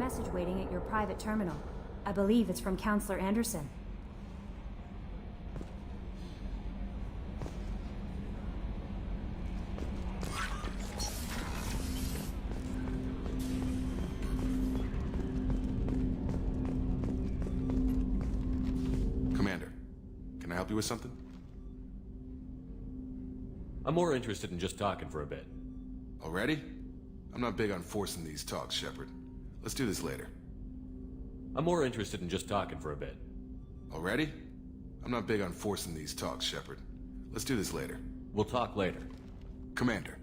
message waiting at your private terminal. I believe it's from Counselor Anderson. Commander, can I help you with something? I'm more interested in just talking for a bit. Already? I'm not big on forcing these talks, Shepard. Let's do this later. I'm more interested in just talking for a bit. Already? I'm not big on forcing these talks, Shepard. Let's do this later. We'll talk later. Commander.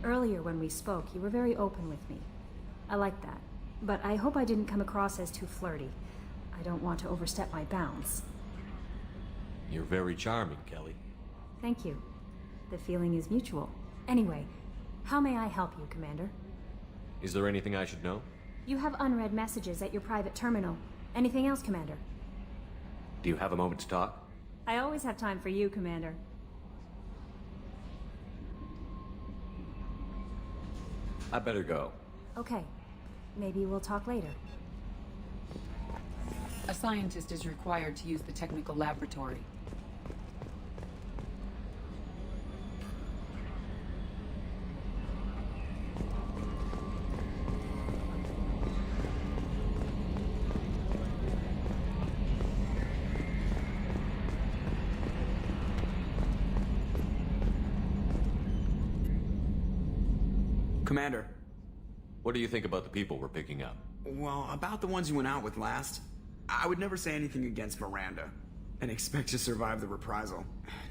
Earlier when we spoke, you were very open with me. I like that. But I hope I didn't come across as too flirty. I don't want to overstep my bounds. You're very charming, Kelly. Thank you. The feeling is mutual. Anyway, how may I help you, Commander? Is there anything I should know? You have unread messages at your private terminal. Anything else, Commander? Do you have a moment to talk? I always have time for you, Commander. I better go. Okay. Maybe we'll talk later. A scientist is required to use the technical laboratory. Commander. What do you think about the people we're picking up? Well, about the ones you went out with last, I would never say anything against Miranda and expect to survive the reprisal.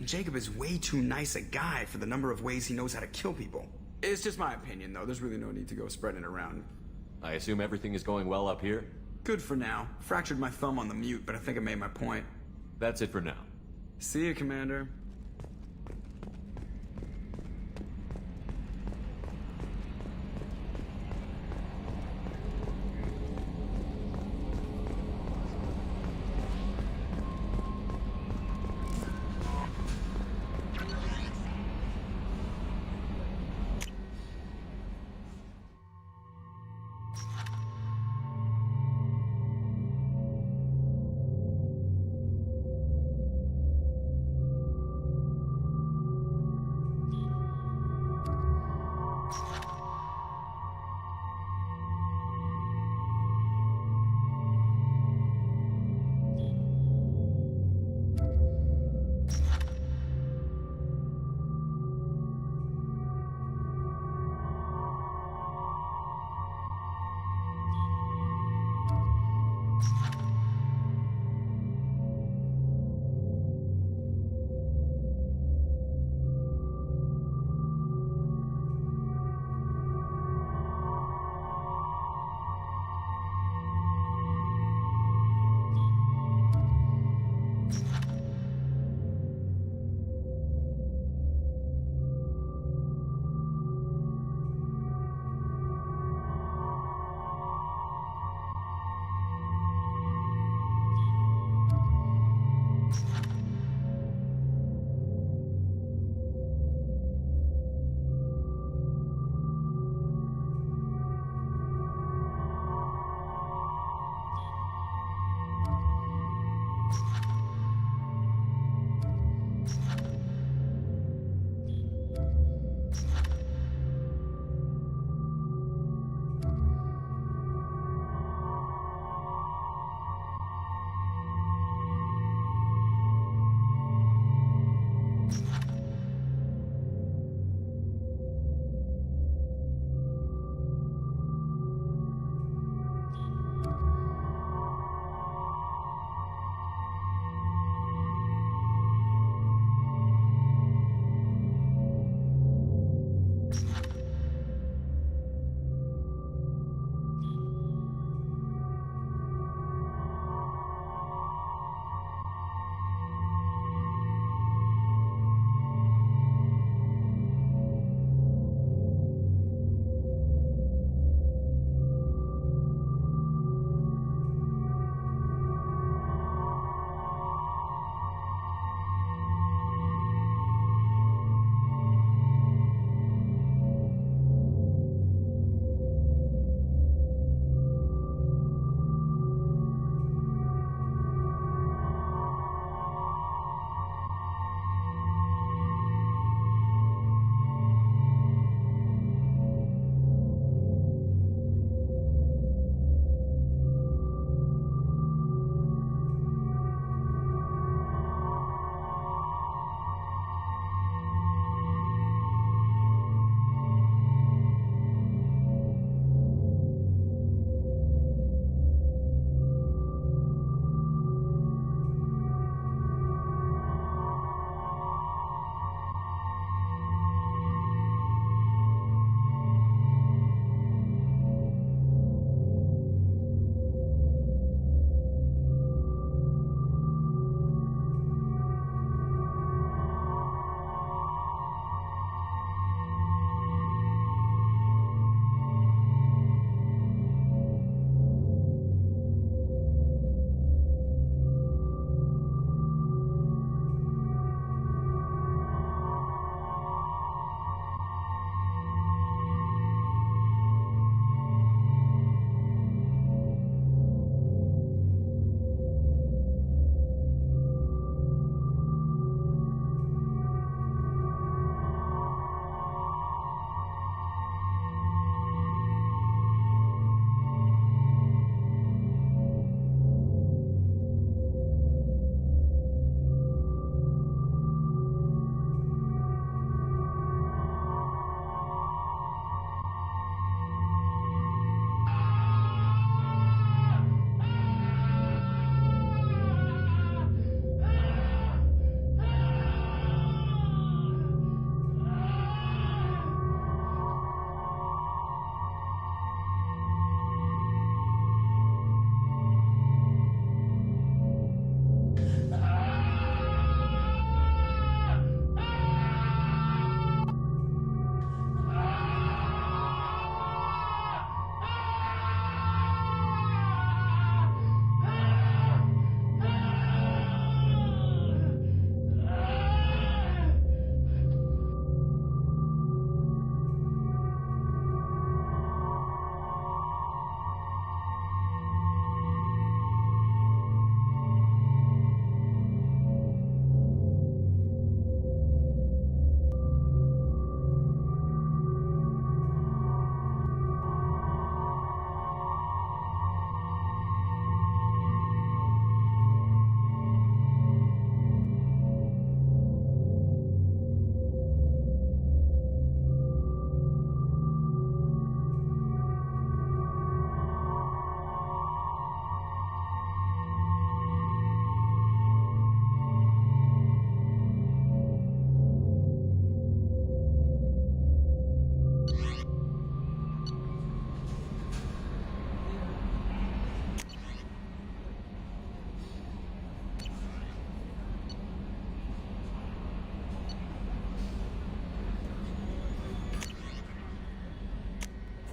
Jacob is way too nice a guy for the number of ways he knows how to kill people. It's just my opinion, though. There's really no need to go spreading it around. I assume everything is going well up here? Good for now. Fractured my thumb on the mute, but I think I made my point. That's it for now. See you, Commander.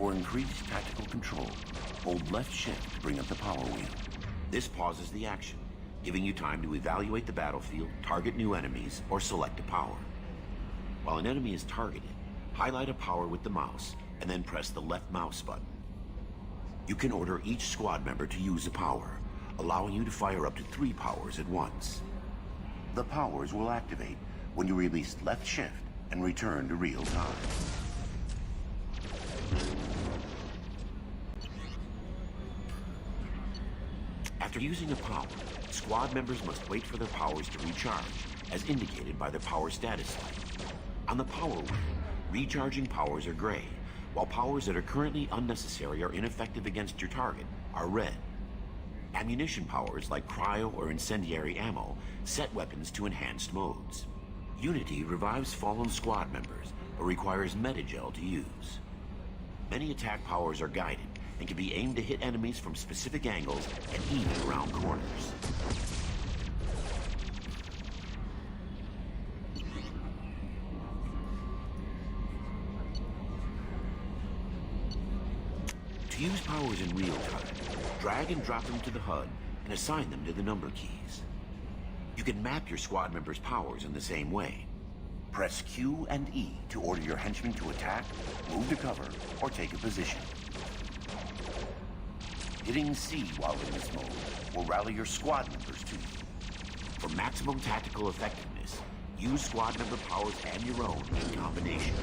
For increased tactical control, hold left shift to bring up the power wheel. This pauses the action, giving you time to evaluate the battlefield, target new enemies, or select a power. While an enemy is targeted, highlight a power with the mouse, and then press the left mouse button. You can order each squad member to use a power, allowing you to fire up to 3 powers at once. The powers will activate when you release left shift and return to real time. After using a power, squad members must wait for their powers to recharge, as indicated by the power status light. On the power wheel, recharging powers are gray, while powers that are currently unnecessary or ineffective against your target are red. Ammunition powers like cryo or incendiary ammo set weapons to enhanced modes. Unity revives fallen squad members, but requires metagel to use. Many attack powers are guided and can be aimed to hit enemies from specific angles and even around corners. To use powers in real time, drag and drop them to the HUD and assign them to the number keys. You can map your squad members' powers in the same way. Press Q and E to order your henchmen to attack, move to cover, or take a position. Hitting C while in this mode will rally your squad members to you. For maximum tactical effectiveness, use squad member powers and your own in combination.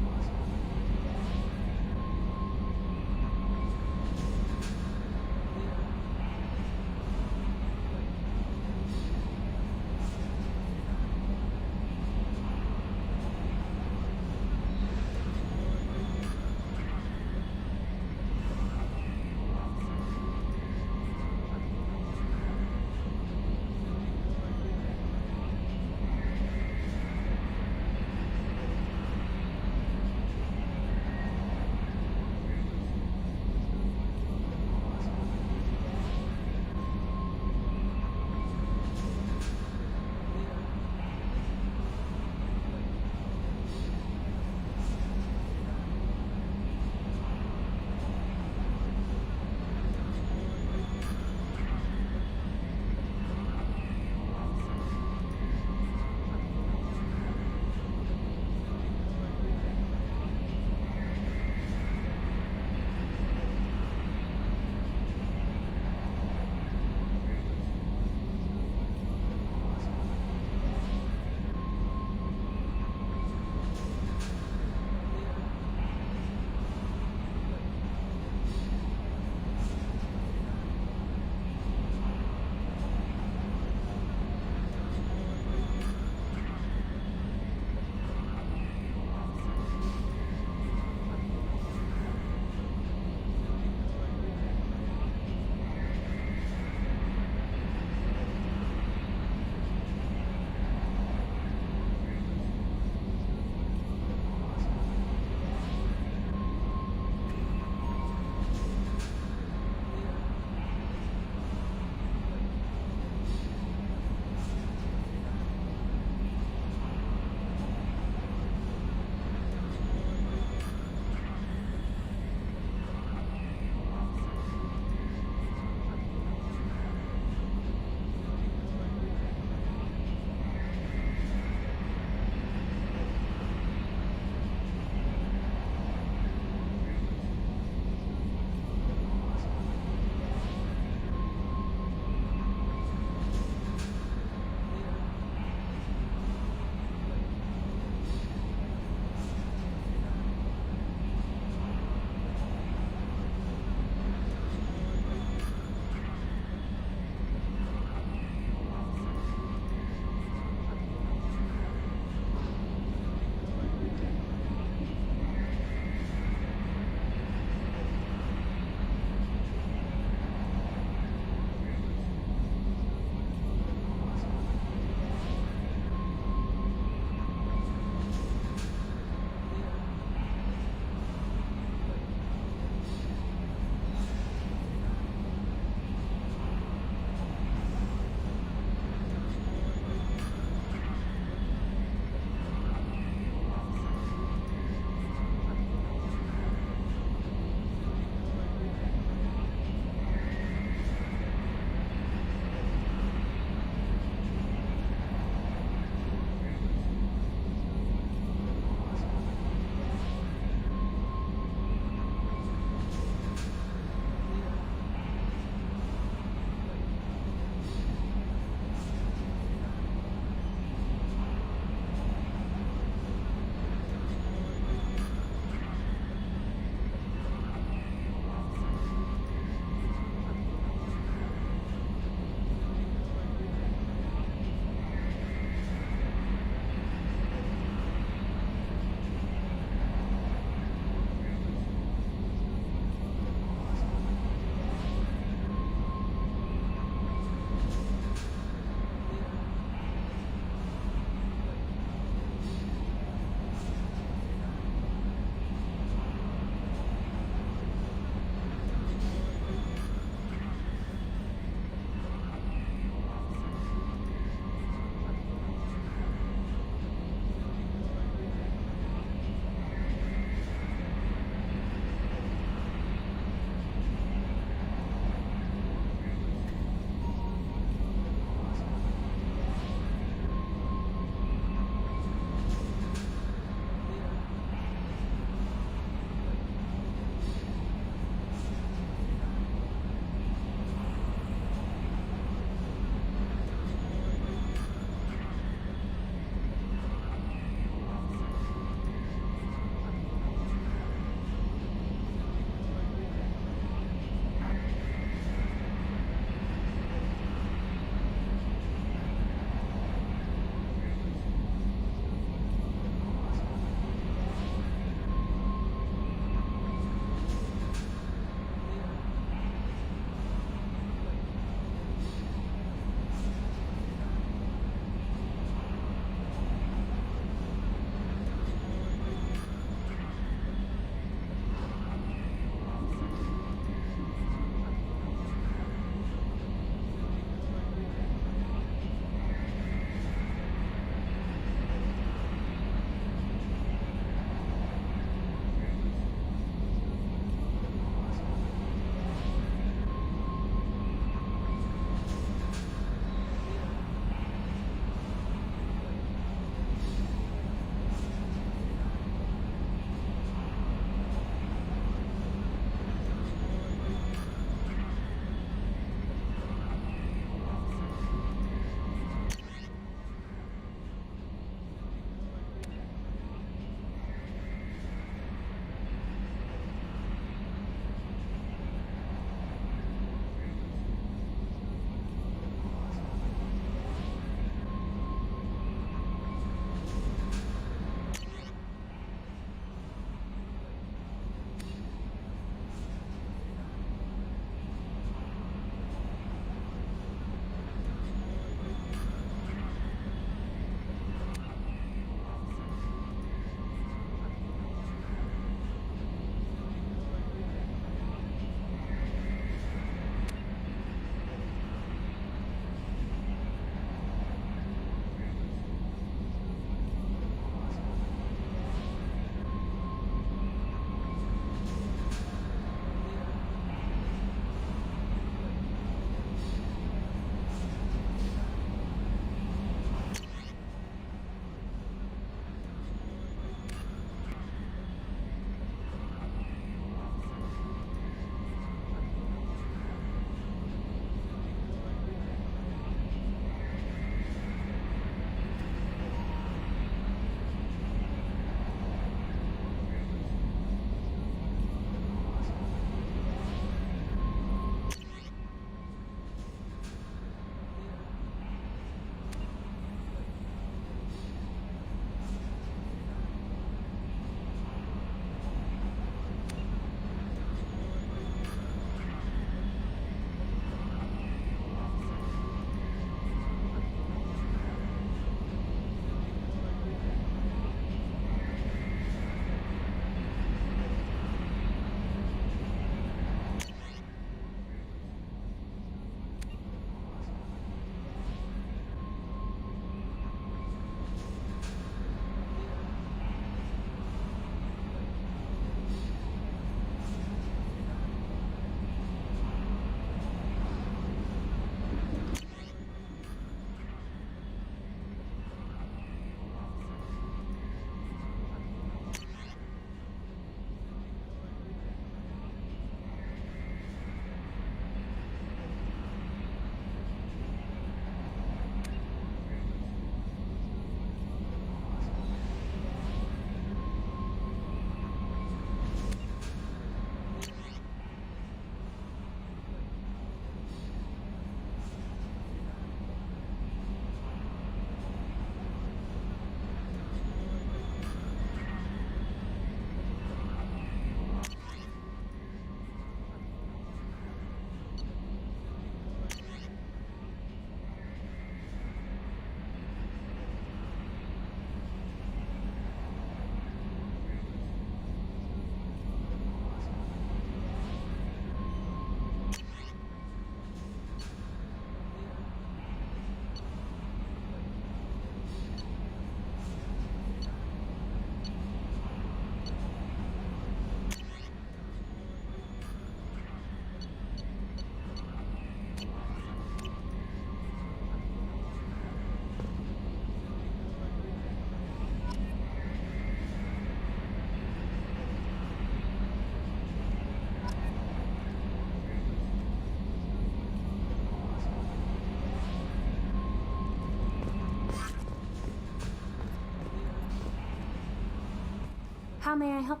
How may I help?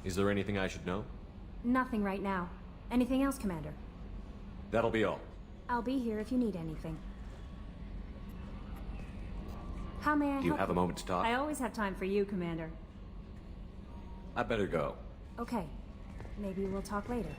Is there anything I should know? Nothing right now. Anything else, Commander? That'll be all. I'll be here if you need anything. How may I help? Do you have a moment to talk? I always have time for you, Commander. I better go. Okay. Maybe we'll talk later.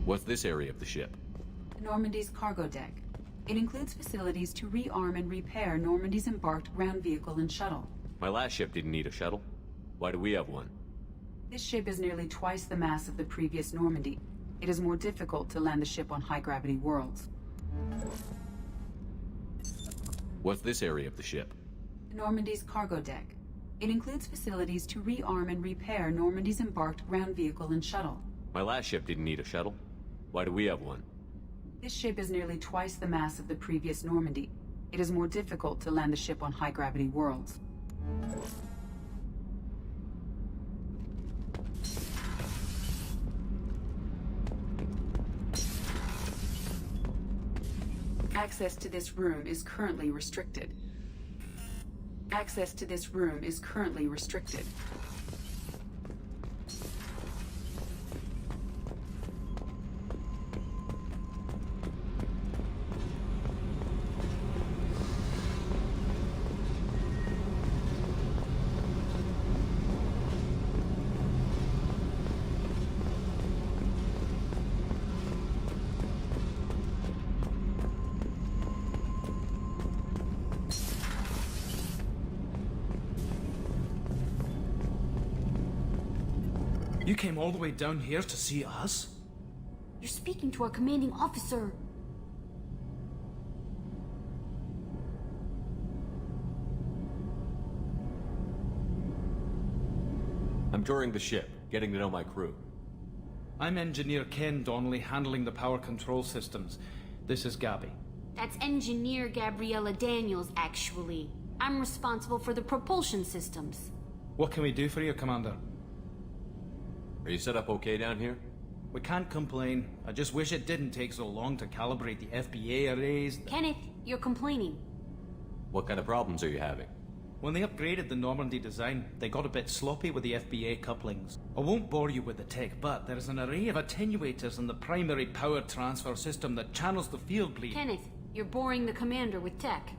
What's this area of the ship? Normandy's cargo deck. It includes facilities to rearm and repair Normandy's embarked ground vehicle and shuttle. My last ship didn't need a shuttle. Why do we have one? This ship is nearly twice the mass of the previous Normandy. It is more difficult to land the ship on high-gravity worlds. What's this area of the ship? Normandy's cargo deck. It includes facilities to rearm and repair Normandy's embarked ground vehicle and shuttle. My last ship didn't need a shuttle. Why do we have one? This ship is nearly twice the mass of the previous Normandy. It is more difficult to land the ship on high-gravity worlds. Access to this room is currently restricted. Access to this room is currently restricted. You came all the way down here to see us? You're speaking to our commanding officer. I'm touring the ship, getting to know my crew. I'm Engineer Ken Donnelly, handling the power control systems. This is Gabby. That's Engineer Gabriella Daniels, actually. I'm responsible for the propulsion systems. What can we do for you, Commander? Are you set up okay down here? We can't complain. I just wish it didn't take so long to calibrate the FBA arrays. Kenneth, you're complaining. What kind of problems are you having? When they upgraded the Normandy design, they got a bit sloppy with the FBA couplings. I won't bore you with the tech, but there is an array of attenuators in the primary power transfer system that channels the field bleed. Kenneth, you're boring the commander with tech.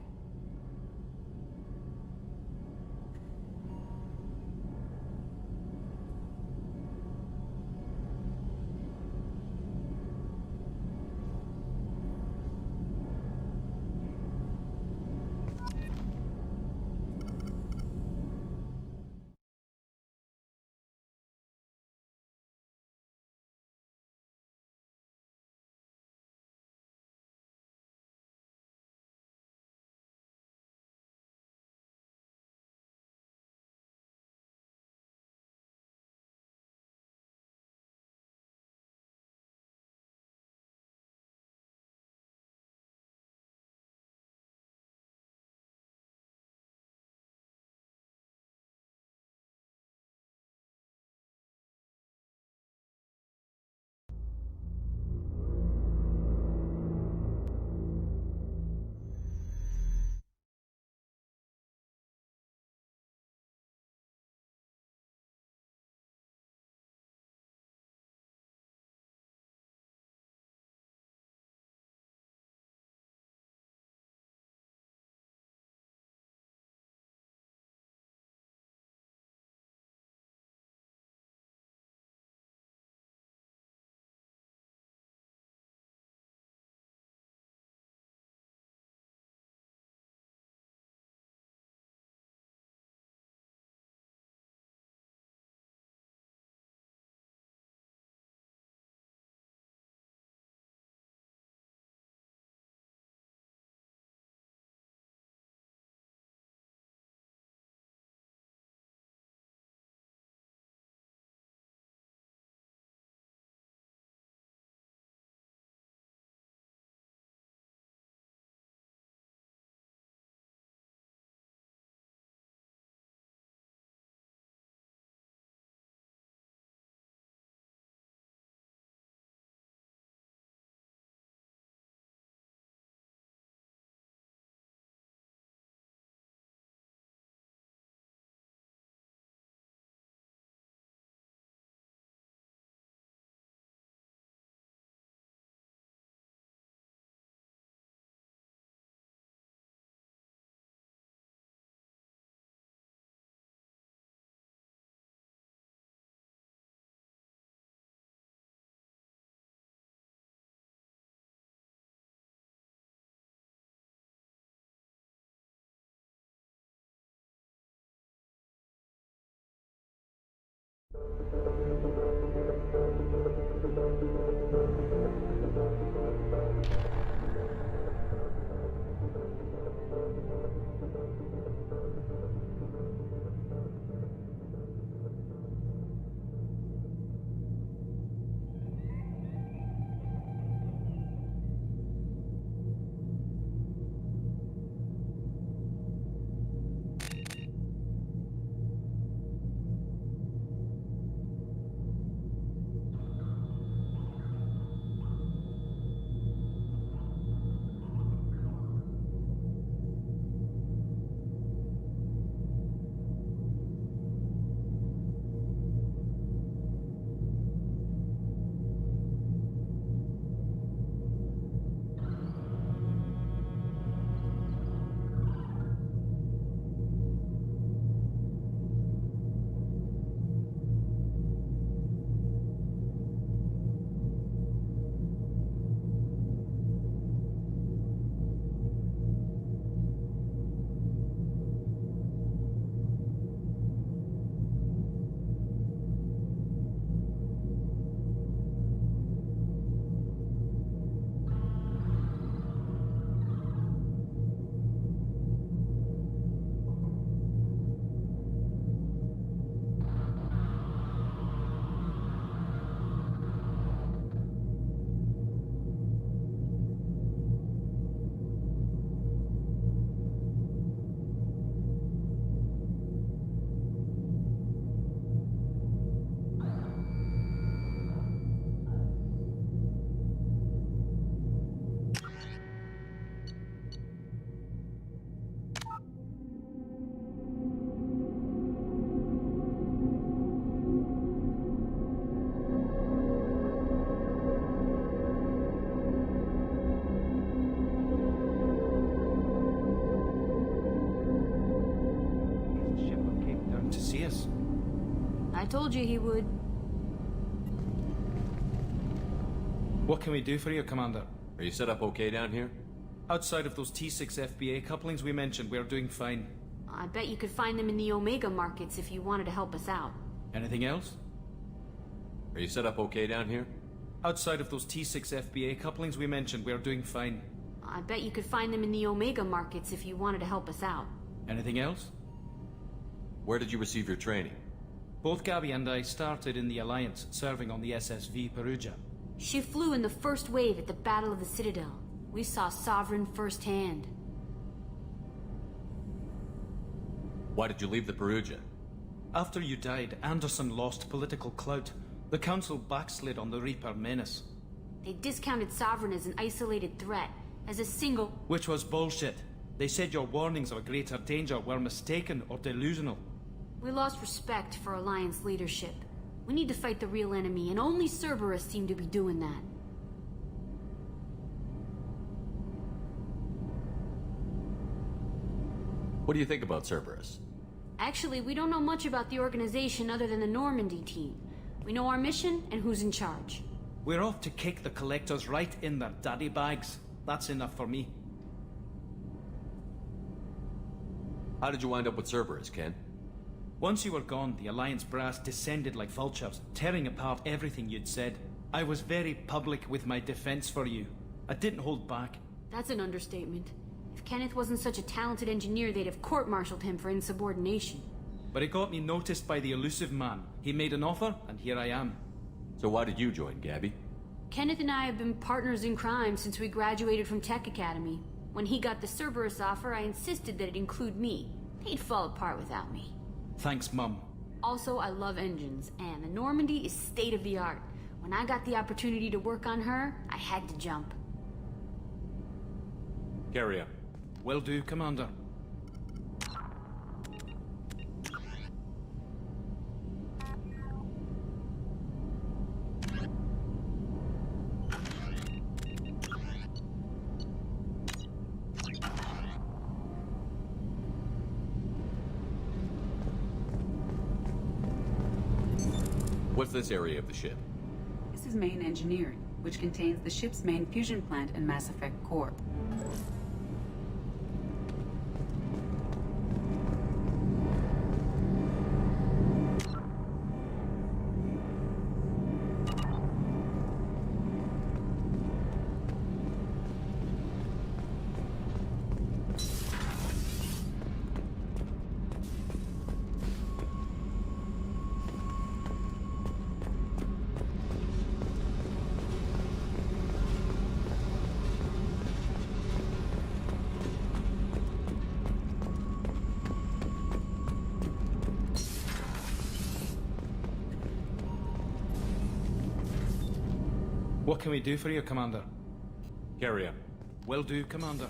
I told you he would. What can we do for you, Commander? Are you set up okay down here? Outside of those T6 FBA couplings we mentioned, we're doing fine. I bet you could find them in the Omega markets if you wanted to help us out. Anything else? Are you set up okay down here? Outside of those T6 FBA couplings we mentioned, we're doing fine. I bet you could find them in the Omega markets if you wanted to help us out. Anything else? Where did you receive your training? Both Gabby and I started in the Alliance, serving on the SSV Perugia. She flew in the first wave at the Battle of the Citadel. We saw Sovereign firsthand. Why did you leave the Perugia? After you died, Anderson lost political clout. The Council backslid on the Reaper menace. They discounted Sovereign as an isolated threat, as a single... Which was bullshit. They said your warnings of a greater danger were mistaken or delusional. We lost respect for Alliance leadership. We need to fight the real enemy, and only Cerberus seemed to be doing that. What do you think about Cerberus? Actually, we don't know much about the organization other than the Normandy team. We know our mission and who's in charge. We're off to kick the Collectors right in their daddy bags. That's enough for me. How did you wind up with Cerberus, Ken? Once you were gone, the Alliance brass descended like vultures, tearing apart everything you'd said. I was very public with my defense for you. I didn't hold back. That's an understatement. If Kenneth wasn't such a talented engineer, they'd have court-martialed him for insubordination. But it got me noticed by the elusive man. He made an offer, and here I am. So why did you join, Gabby? Kenneth and I have been partners in crime since we graduated from Tech Academy. When he got the Cerberus offer, I insisted that it include me. He'd fall apart without me. Thanks, Mum. Also, I love engines, and the Normandy is state-of-the-art. When I got the opportunity to work on her, I had to jump. Carry on. Will do, Commander. What's this area of the ship? This is main engineering, which contains the ship's main fusion plant and Mass Effect core. What can we do for you, Commander? Carry on. Will do, Commander.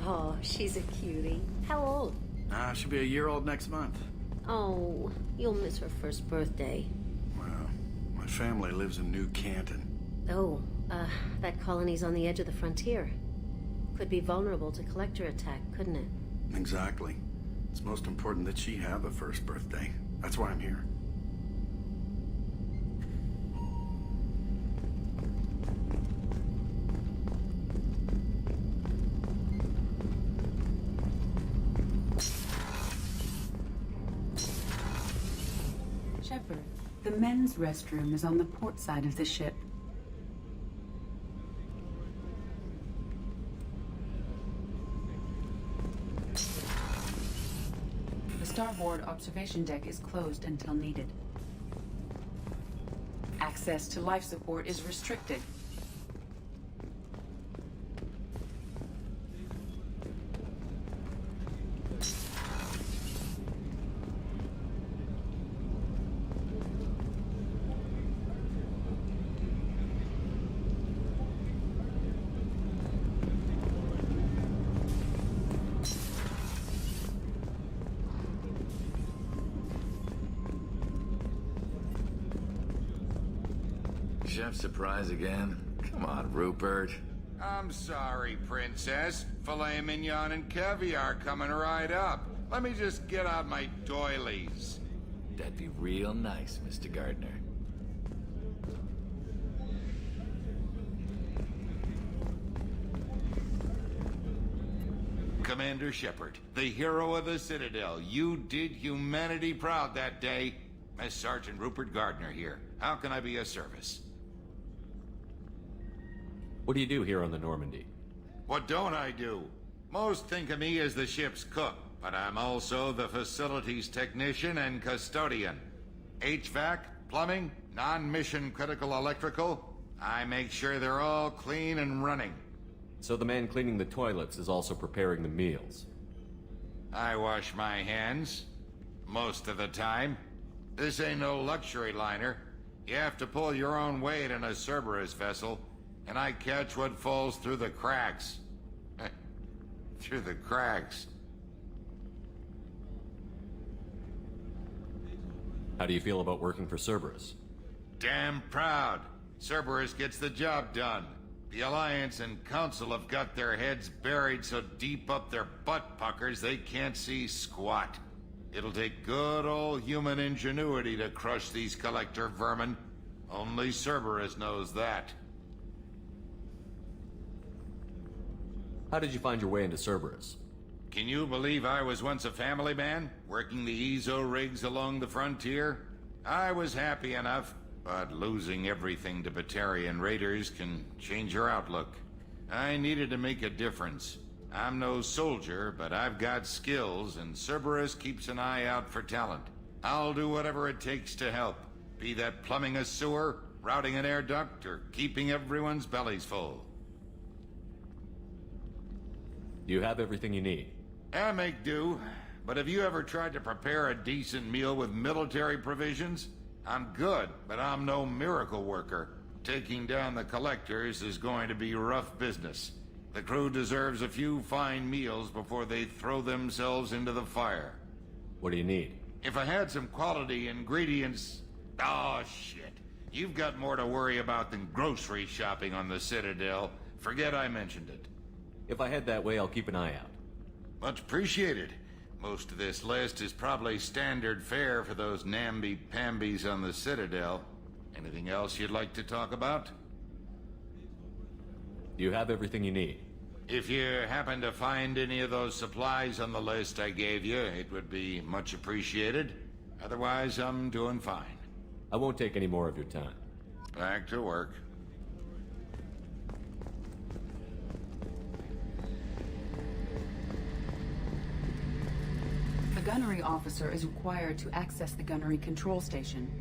Oh, she's a cutie. How old? She'll be a year old next month. Oh, you'll miss her first birthday. Well, my family lives in New Canton. Oh, that colony's on the edge of the frontier. Could be vulnerable to collector attack, couldn't it? Exactly. It's most important that she have a first birthday. That's why I'm here. Shepard, the men's restroom is on the port side of the ship. The starboard observation deck is closed until needed. Access to life support is restricted. Chef surprise again? Come on, Rupert. I'm sorry, Princess. Filet mignon and caviar coming right up. Let me just get out my doilies. That'd be real nice, Mr. Gardner. Commander Shepard, the hero of the Citadel. You did humanity proud that day. Master Sergeant Rupert Gardner here. How can I be of service? What do you do here on the Normandy? What don't I do? Most think of me as the ship's cook, but I'm also the facilities technician and custodian. HVAC, plumbing, non-mission critical electrical. I make sure they're all clean and running. So the man cleaning the toilets is also preparing the meals. I wash my hands. Most of the time. This ain't no luxury liner. You have to pull your own weight in a Cerberus vessel, and I catch what falls through the cracks. Through the cracks. How do you feel about working for Cerberus? Damn proud. Cerberus gets the job done. The Alliance and Council have got their heads buried so deep up their butt puckers they can't see squat. It'll take good old human ingenuity to crush these collector vermin. Only Cerberus knows that. How did you find your way into Cerberus? Can you believe I was once a family man, working the Ezo rigs along the frontier? I was happy enough, but losing everything to Batarian raiders can change your outlook. I needed to make a difference. I'm no soldier, but I've got skills, and Cerberus keeps an eye out for talent. I'll do whatever it takes to help, be that plumbing a sewer, routing an air duct, or keeping everyone's bellies full. You have everything you need. I make do, but have you ever tried to prepare a decent meal with military provisions? I'm good, but I'm no miracle worker. Taking down the collectors is going to be rough business. The crew deserves a few fine meals before they throw themselves into the fire. What do you need? If I had some quality ingredients... Oh, shit. You've got more to worry about than grocery shopping on the Citadel. Forget I mentioned it. If I head that way, I'll keep an eye out. Much appreciated. Most of this list is probably standard fare for those namby-pambies on the Citadel. Anything else you'd like to talk about? You have everything you need. If you happen to find any of those supplies on the list I gave you, it would be much appreciated. Otherwise, I'm doing fine. I won't take any more of your time. Back to work. gunnery officer is required to access the gunnery control station.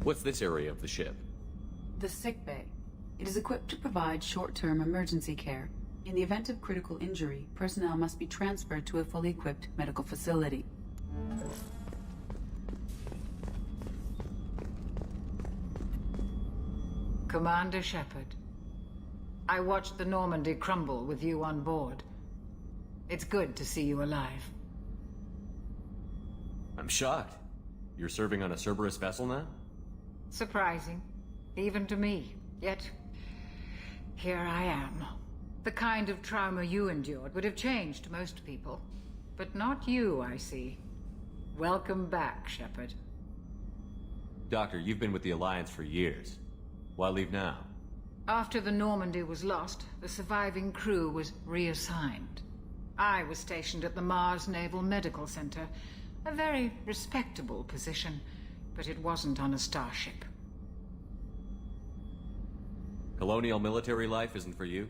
What's this area of the ship? The sick bay. It is equipped to provide short-term emergency care. In the event of critical injury, personnel must be transferred to a fully equipped medical facility. Commander Shepard, I watched the Normandy crumble with you on board. It's good to see you alive. I'm shocked. You're serving on a Cerberus vessel now? Surprising, even to me. Yet, here I am. The kind of trauma you endured would have changed most people. But not you, I see. Welcome back, Shepard. Doctor, you've been with the Alliance for years. Why leave now? After the Normandy was lost, the surviving crew was reassigned. I was stationed at the Mars Naval Medical Center, a very respectable position, but it wasn't on a starship. Colonial military life isn't for you?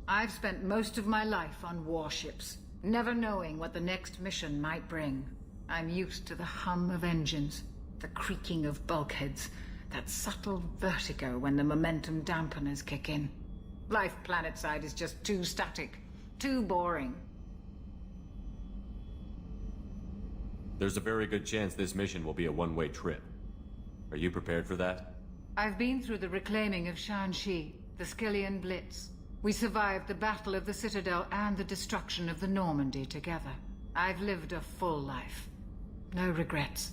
I've spent most of my life on warships, never knowing what the next mission might bring. I'm used to the hum of engines, the creaking of bulkheads, that subtle vertigo when the momentum dampeners kick in. Life planetside is just too static, too boring. There's a very good chance this mission will be a one-way trip. Are you prepared for that? I've been through the reclaiming of Shanxi, the Skillian Blitz. We survived the Battle of the Citadel and the destruction of the Normandy together. I've lived a full life. No regrets.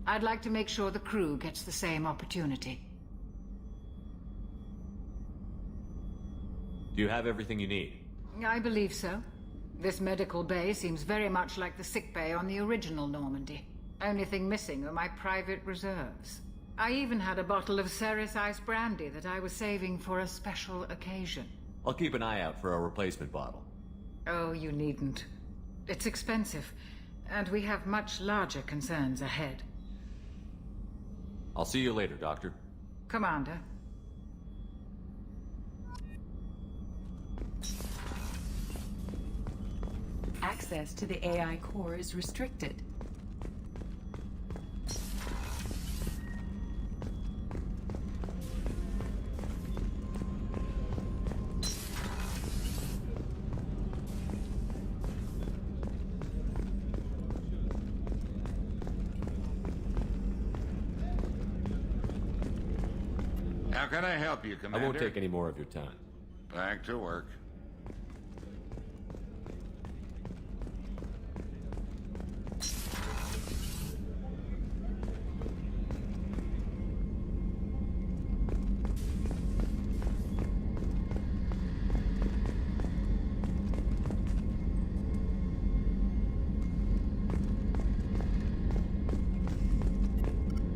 I'd like to make sure the crew gets the same opportunity. Do you have everything you need? I believe so. This medical bay seems very much like the sick bay on the original Normandy. Only thing missing are my private reserves. I even had a bottle of Ceres Ice brandy that I was saving for a special occasion. I'll keep an eye out for a replacement bottle. Oh, you needn't. It's expensive, and we have much larger concerns ahead. I'll see you later, Doctor. Commander. Access to the AI core is restricted. How can I help you, Commander? I won't take any more of your time. Back to work.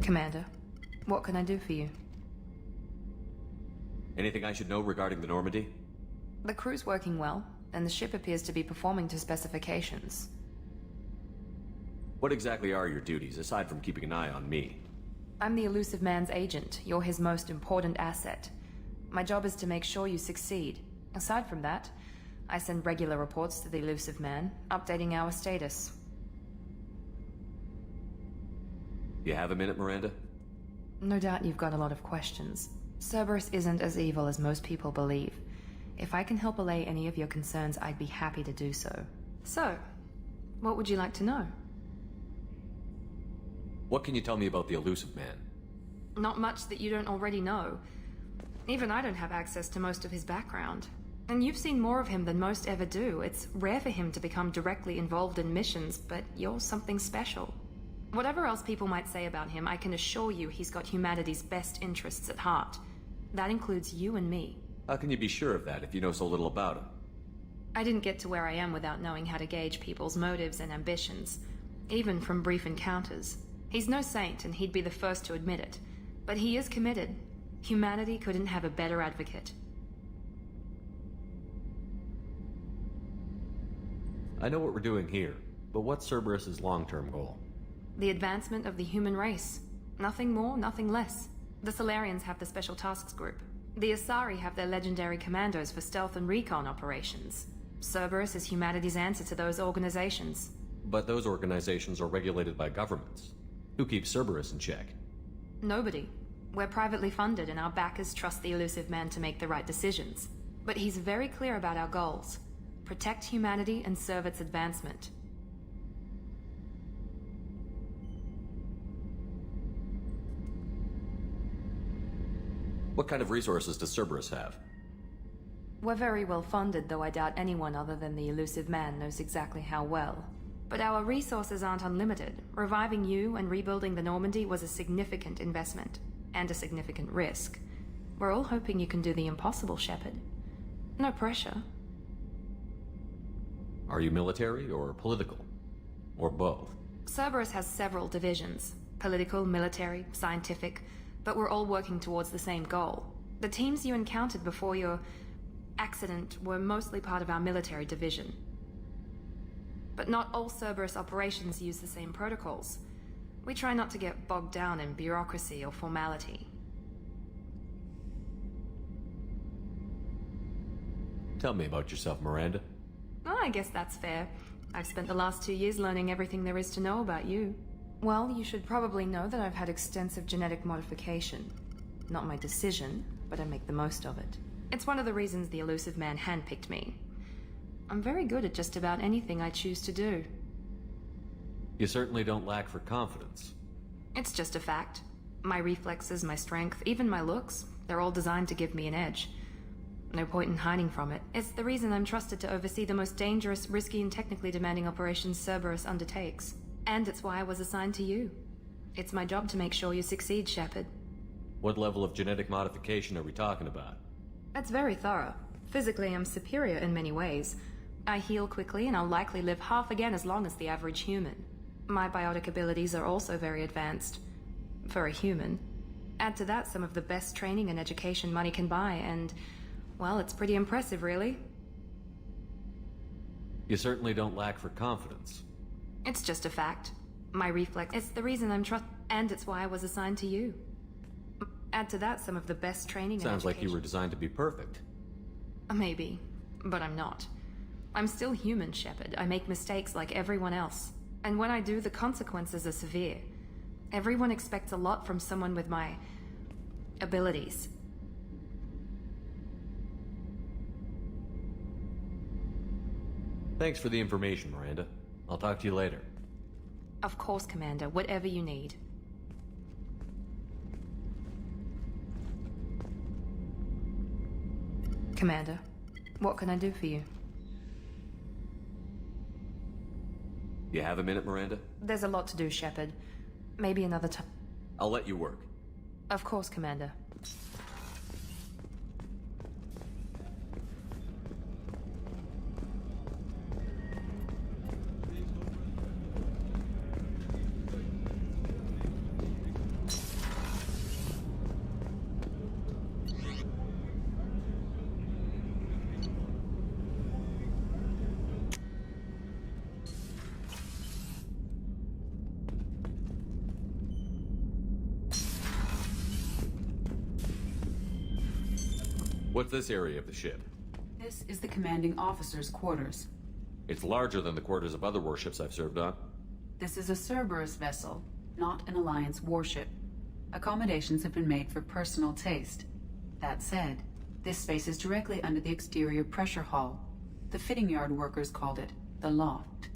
Commander, what can I do for you? Anything I should know regarding the Normandy? The crew's working well, and the ship appears to be performing to specifications. What exactly are your duties, aside from keeping an eye on me? I'm the Elusive Man's agent. You're his most important asset. My job is to make sure you succeed. Aside from that, I send regular reports to the Elusive Man, updating our status. You have a minute, Miranda? No doubt you've got a lot of questions. Cerberus isn't as evil as most people believe. If I can help allay any of your concerns, I'd be happy to do so. So, what would you like to know? What can you tell me about the Elusive Man? Not much that you don't already know. Even I don't have access to most of his background. And you've seen more of him than most ever do. It's rare for him to become directly involved in missions, but you're something special. Whatever else people might say about him, I can assure you he's got humanity's best interests at heart. That includes you and me. How can you be sure of that if you know so little about him? I didn't get to where I am without knowing how to gauge people's motives and ambitions, even from brief encounters. He's no saint, and he'd be the first to admit it. But he is committed. Humanity couldn't have a better advocate. I know what we're doing here, but what's Cerberus' long-term goal? The advancement of the human race. Nothing more, nothing less. The Solarians have the Special Tasks Group. The Asari have their legendary commandos for stealth and recon operations. Cerberus is humanity's answer to those organizations. But those organizations are regulated by governments. Who keeps Cerberus in check? Nobody. We're privately funded, and our backers trust the Elusive Man to make the right decisions. But he's very clear about our goals. Protect humanity and serve its advancement. What kind of resources does Cerberus have? We're very well funded, though I doubt anyone other than the Elusive Man knows exactly how well. But our resources aren't unlimited. Reviving you and rebuilding the Normandy was a significant investment, and a significant risk. We're all hoping you can do the impossible, Shepard. No pressure. Are you military or political? Or both? Cerberus has several divisions. Political, military, scientific, but we're all working towards the same goal. The teams you encountered before your accident were mostly part of our military division. But not all Cerberus operations use the same protocols. We try not to get bogged down in bureaucracy or formality. Tell me about yourself, Miranda. Oh, I guess that's fair. I've spent the last 2 years learning everything there is to know about you. Well, you should probably know that I've had extensive genetic modification. Not my decision, but I make the most of it. It's one of the reasons the Elusive Man handpicked me. I'm very good at just about anything I choose to do. You certainly don't lack for confidence. It's just a fact. My reflexes, my strength, even my looks, they're all designed to give me an edge. No point in hiding from it. It's the reason I'm trusted to oversee the most dangerous, risky, and technically demanding operations Cerberus undertakes. And it's why I was assigned to you. It's my job to make sure you succeed, Shepard. What level of genetic modification are we talking about? That's very thorough. Physically, I'm superior in many ways. I heal quickly, and I'll likely live half again as long as the average human. My biotic abilities are also very advanced. For a human. Add to that some of the best training and education money can buy, and... well, it's pretty impressive, really. You certainly don't lack for confidence. It's just a fact. My reflex... it's the reason I'm and it's why I was assigned to you. Add to that some of the best training and Sounds like you education. were designed to be perfect. Maybe, but I'm not. I'm still human, Shepard. I make mistakes like everyone else. And when I do, the consequences are severe. Everyone expects a lot from someone with my... abilities. Thanks for the information, Miranda. I'll talk to you later. Of course, Commander. Whatever you need. Commander, what can I do for you? You have a minute, Miranda? There's a lot to do, Shepard. Maybe another time. I'll let you work. Of course, Commander. What's this area of the ship? This is the commanding officer's quarters. It's larger than the quarters of other warships I've served on. This is a Cerberus vessel, not an Alliance warship. Accommodations have been made for personal taste. That said, this space is directly under the exterior pressure hull. The fitting yard workers called it the loft.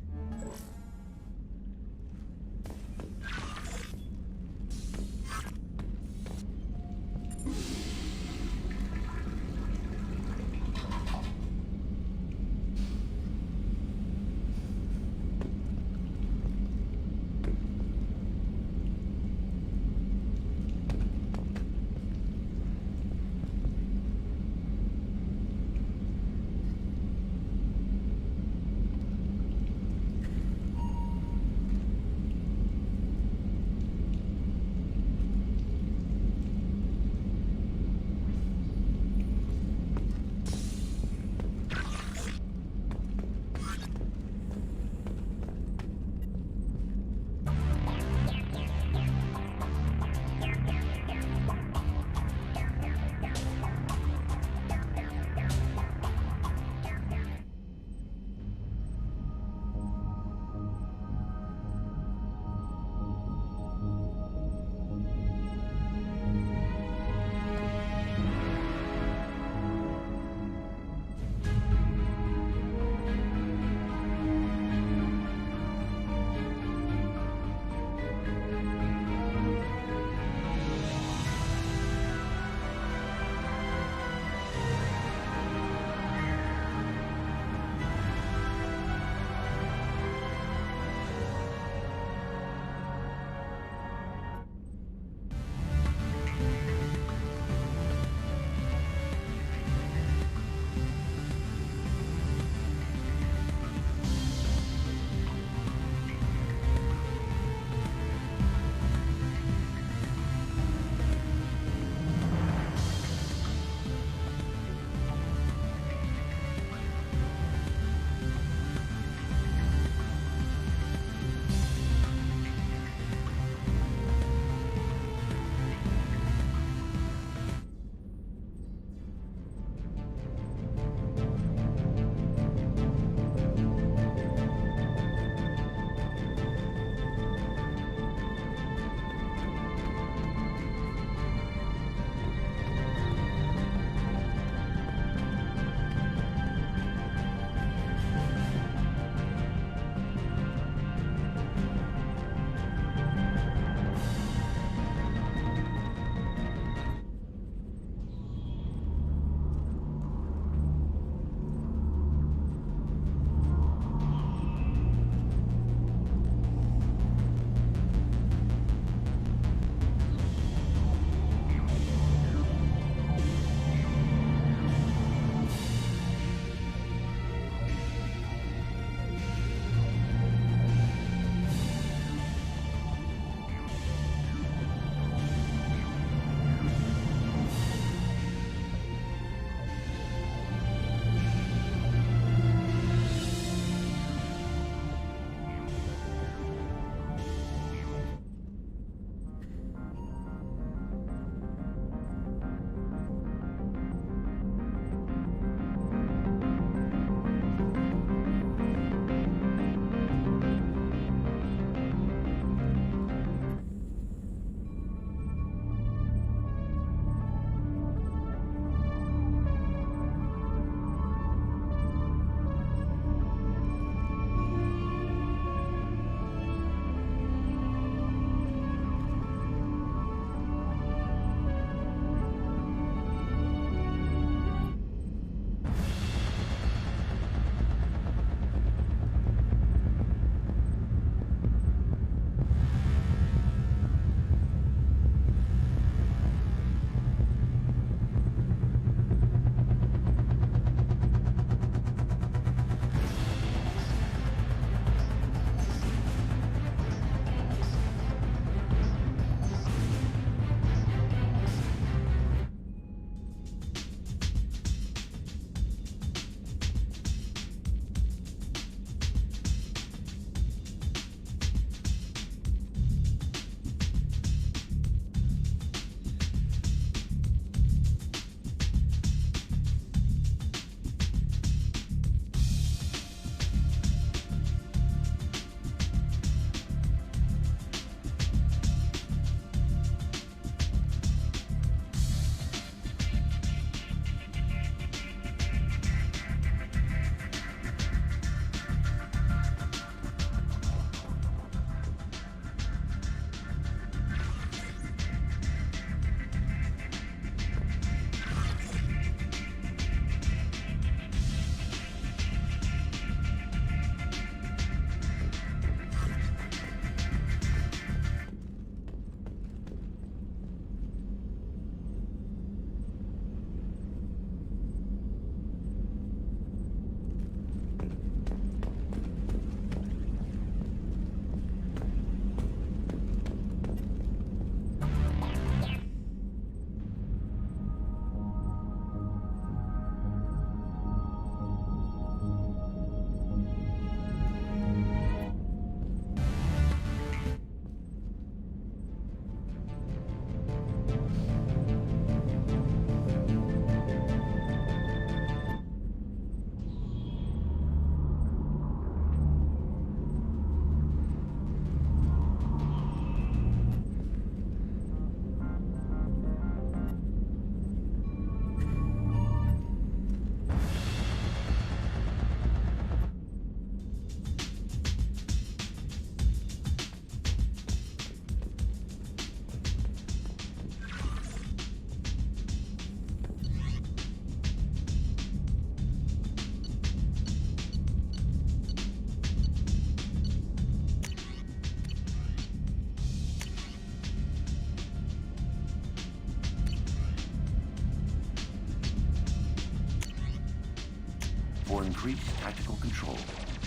increase tactical control,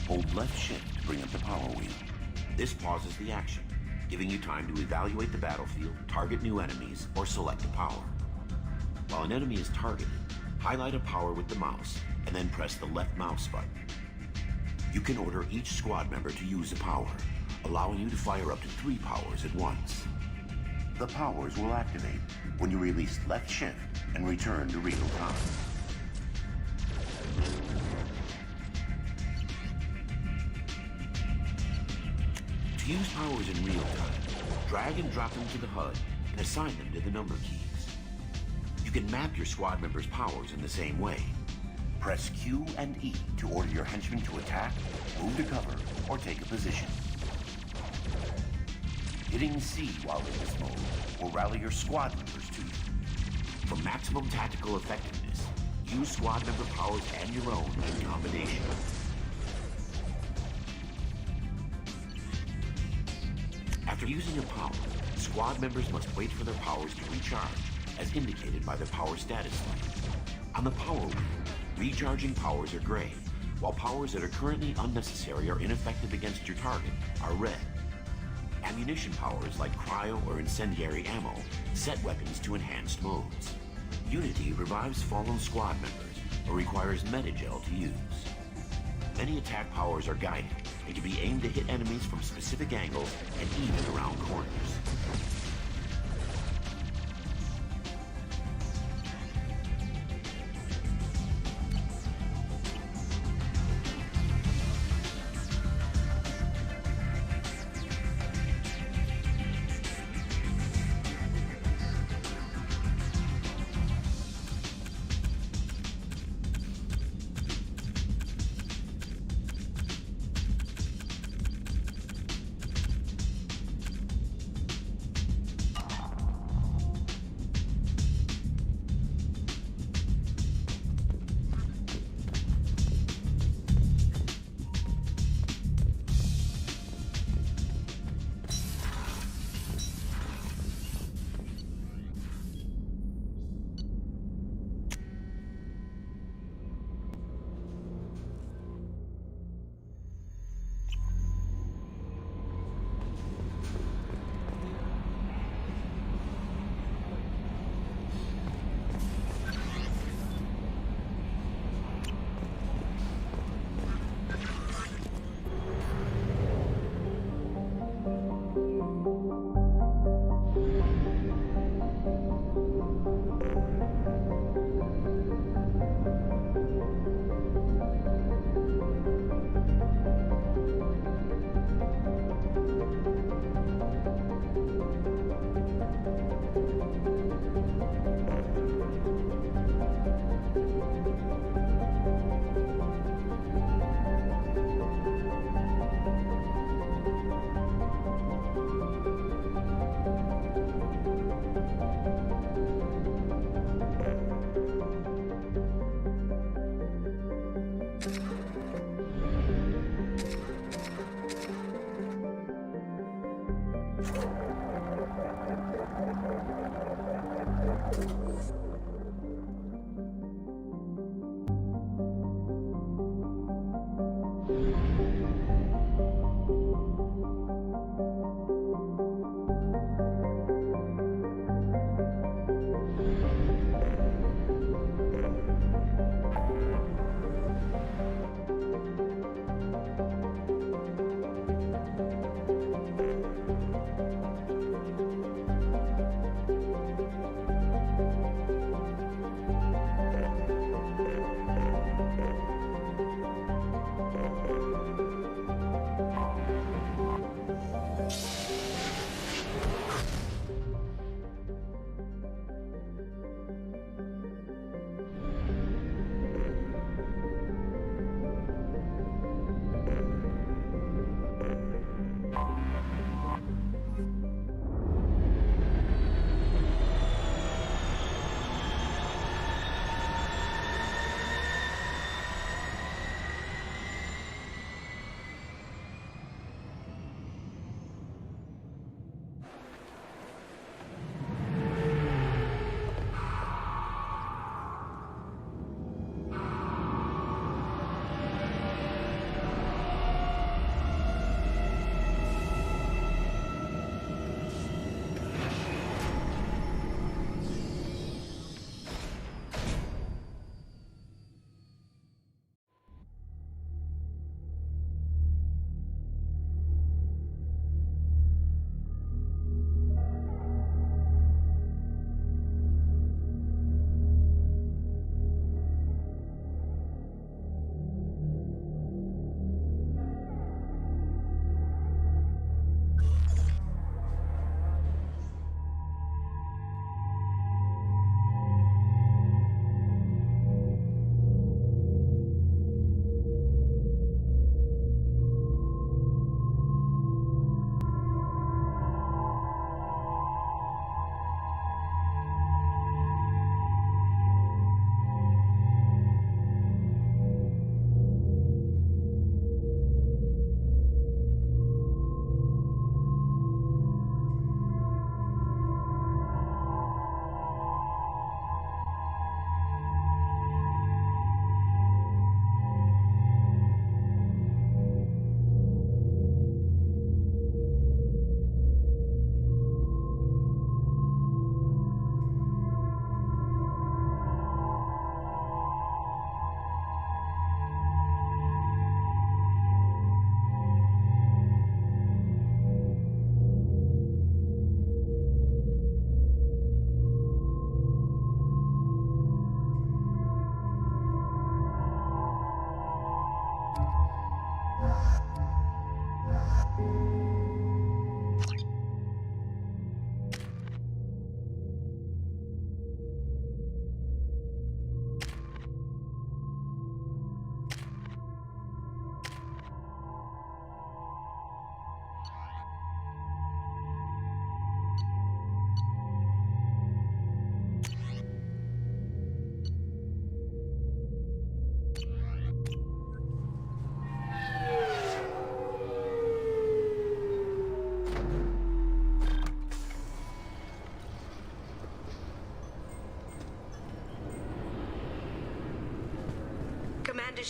hold left shift to bring up the power wheel. This pauses the action, giving you time to evaluate the battlefield, target new enemies, or select a power. While an enemy is targeted, highlight a power with the mouse, and then press the left mouse button. You can order each squad member to use a power, allowing you to fire up to 3 powers at once. The powers will activate when you release left shift and return to real time. To use powers in real time, drag and drop them to the HUD and assign them to the number keys. You can map your squad members' powers in the same way. Press Q and E to order your henchmen to attack, move to cover, or take a position. Hitting C while in this mode will rally your squad members to you. For maximum tactical effectiveness, use squad member powers and your own in combination. After using a power, squad members must wait for their powers to recharge, as indicated by the power status light. On the power wheel, recharging powers are gray, while powers that are currently unnecessary or ineffective against your target are red. Ammunition powers like cryo or incendiary ammo set weapons to enhanced modes. Unity revives fallen squad members or requires metagel to use. Many attack powers are guided and can be aimed to hit enemies from specific angles and even around corners.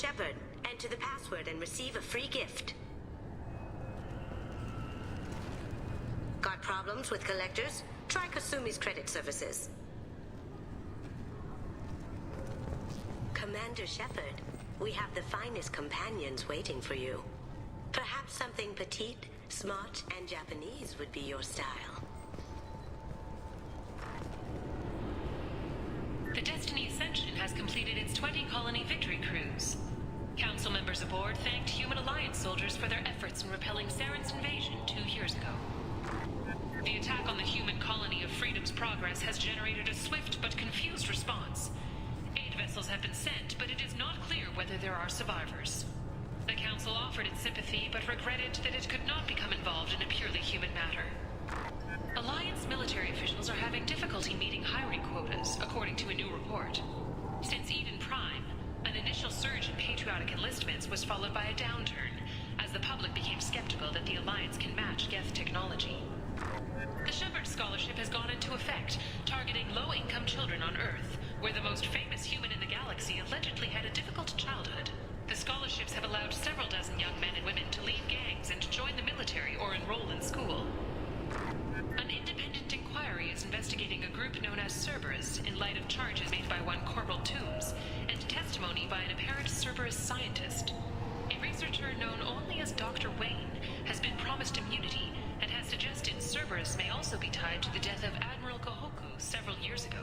Shepard. Enter the password and receive a free gift. Got problems with collectors? Try Kasumi's credit services. Commander Shepard, we have the finest companions waiting for you. Perhaps something petite, smart, and Japanese would be your style. The Destiny Ascension has completed its 20-colony victory cruise. Council members aboard thanked Human Alliance soldiers for their efforts in repelling Saren's invasion 2 years ago. The attack on the human colony of Freedom's Progress has generated a swift but confused response. 8 vessels have been sent, but it is not clear whether there are survivors. The Council offered its sympathy, but regretted that it could not become involved in a purely human matter. Alliance military officials are having difficulty meeting hiring quotas, according to a new report. Since Eden Prime, an initial surge in patriotic enlistments was followed by a downturn, as the public became skeptical that the Alliance can match Geth technology. The Shepard Scholarship has gone into effect, targeting low-income children on Earth, where the most famous human in the galaxy allegedly had a difficult childhood. The scholarships have allowed several dozen young men and women to leave gangs and join the military or enroll in school. An independent inquiry is investigating a group known as Cerberus in light of charges made by one Corporal Toombs and testimony by an apparent Cerberus scientist. A researcher known only as Dr. Wayne has been promised immunity and has suggested Cerberus may also be tied to the death of Admiral Kohoku several years ago.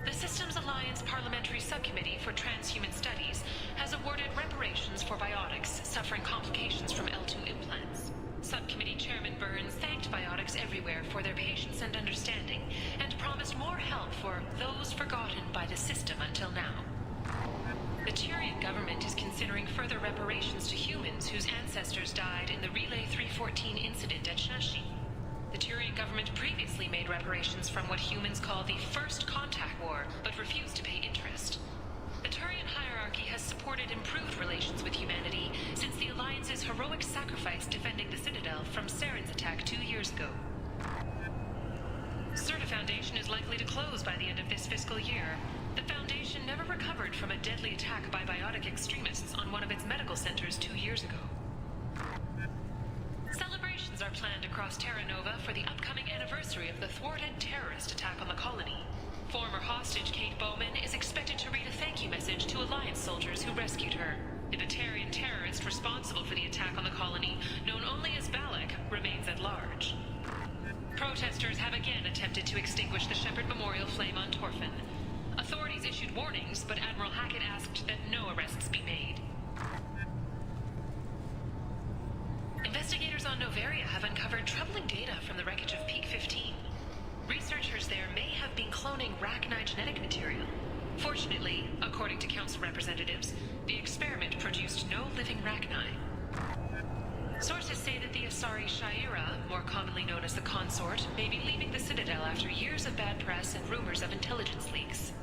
The Systems Alliance Parliamentary Subcommittee for Transhuman Studies has awarded reparations for biotics suffering complications from L2 implants. Subcommittee Chairman Burns thanked biotics everywhere for their patience and understanding, and promised more help for those forgotten by the system until now. The Turian government is considering further reparations to humans whose ancestors died in the Relay 314 incident at Shashi. The Turian government previously made reparations from what humans call the First Contact War, but refused to pay interest. The Turian hierarchy has supported improved relations with humanity since the Alliance's heroic sacrifice defending the Citadel from Saren's attack 2 years ago. Certa Foundation is likely to close by the end of this fiscal year. The Foundation never recovered from a deadly attack by biotic extremists on one of its medical centers 2 years ago. Celebrations are planned across Terra Nova for the upcoming anniversary of the thwarted terrorist attack on the colony. Former hostage Kate Bowman is expected to read a thank you message to Alliance soldiers who rescued her. The Batarian terrorist responsible for the attack on the colony, known only as Balak, remains at large. Protesters have again attempted to extinguish the Shepard Memorial flame on Torfin. Authorities issued warnings, but Admiral Hackett asked that no arrests be made. Investigators on Noveria have uncovered troubling data from the wreckage of Peak 15. Researchers there may have been cloning Rachni genetic material. Fortunately, according to Council representatives, the experiment produced no living Rachni. Sources say that the Asari Shaira, more commonly known as the Consort, may be leaving the Citadel after years of bad press and rumors of intelligence leaks.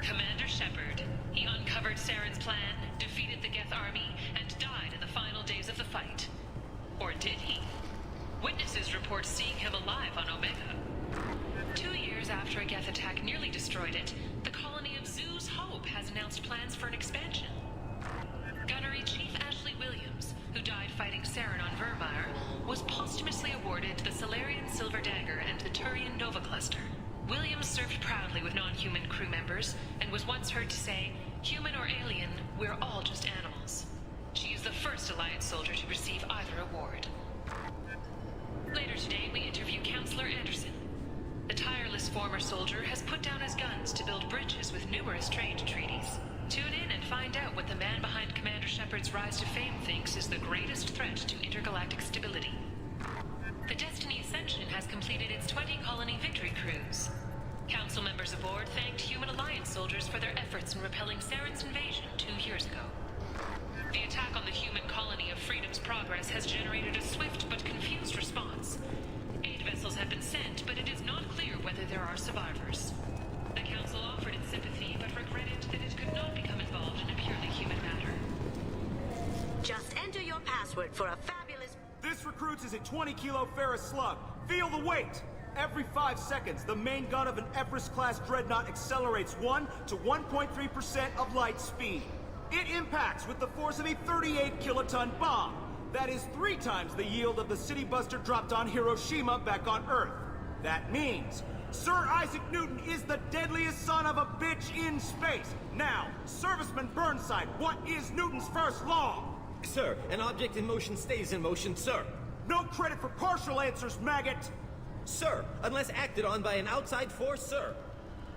Commander Shepard. He uncovered Saren's plan, defeated the Geth army, and died in the final days of the fight. Or did he? Witnesses report seeing him alive on Omega. 2 years after a Geth attack nearly destroyed it, the colony of Zoo's Hope has announced plans for an expansion. Gunnery Chief Ashley Williams, who died fighting Saren on Vermeer, was posthumously awarded the Solarian Silver Dagger and the Turian Nova Cluster. Williams served proudly with non-human crew members, and was once heard to say, "Human or alien, we're all just animals." She is the first Alliance soldier to receive either award. Later today, we interview Counselor Anderson. The tireless former soldier has put down his guns to build bridges with numerous trade treaties. Tune in and find out what the man behind Commander Shepard's rise to fame thinks is the greatest threat to intergalactic stability. The Destiny Ascension has completed its 20-colony victory cruise. Council members aboard thanked Human Alliance soldiers for their efforts in repelling Saren's invasion 2 years ago. The attack on the human colony of Freedom's Progress has generated a swift but confused response. 8 vessels have been sent, but it is not clear whether there are survivors. The Council offered its sympathy, but regretted that it could not become involved in a purely human matter. Just enter your password for a fabulous... This recruits is a 20-kilo ferrous slug. Feel the weight! Every 5 seconds, the main gun of an Everest-class dreadnought accelerates 1 to 1.3% of light speed. It impacts with the force of a 38-kiloton bomb. That is 3 times the yield of the City Buster dropped on Hiroshima back on Earth. That means Sir Isaac Newton is the deadliest son of a bitch in space. Now, Serviceman Burnside, what is Newton's first law? Sir, an object in motion stays in motion, sir. No credit for partial answers, maggot! Sir, unless acted on by an outside force, sir.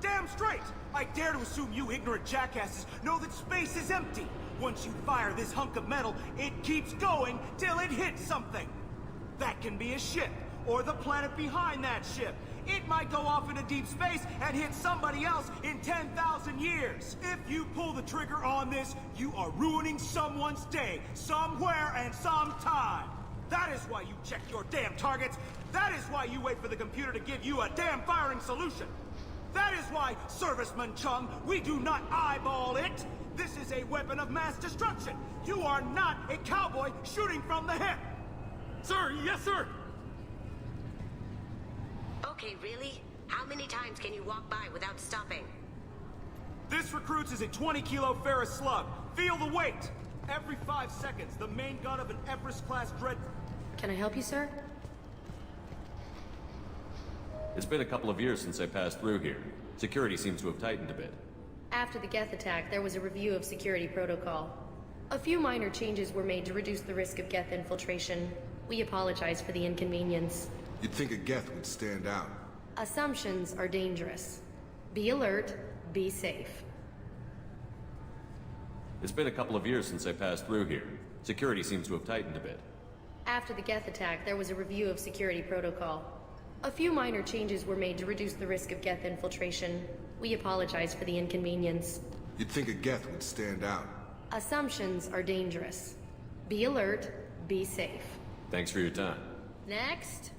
Damn straight! I dare to assume you ignorant jackasses know that space is empty. Once you fire this hunk of metal, it keeps going till it hits something. That can be a ship, or the planet behind that ship. It might go off into deep space and hit somebody else in 10,000 years. If you pull the trigger on this, you are ruining someone's day, somewhere and sometime. That is why you check your damn targets. That is why you wait for the computer to give you a damn firing solution. That is why, Serviceman Chung, we do not eyeball it. This is a weapon of mass destruction. You are not a cowboy shooting from the hip. Sir, yes, sir. Okay, really? How many times can you walk by without stopping? This recruits is a 20-kilo ferrous slug. Feel the weight. Every 5 seconds, the main gun of an Everest-class dread... Can I help you, sir? It's been a couple of years since I passed through here. Security seems to have tightened a bit. After the Geth attack, there was a review of security protocol. A few minor changes were made to reduce the risk of Geth infiltration. We apologize for the inconvenience. You'd think a Geth would stand out. Assumptions are dangerous. Be alert, be safe. It's been a couple of years since I passed through here. Security seems to have tightened a bit. After the Geth attack, there was a review of security protocol. A few minor changes were made to reduce the risk of Geth infiltration. We apologize for the inconvenience. You'd think a Geth would stand out. Assumptions are dangerous. Be alert, be safe. Thanks for your time. Next.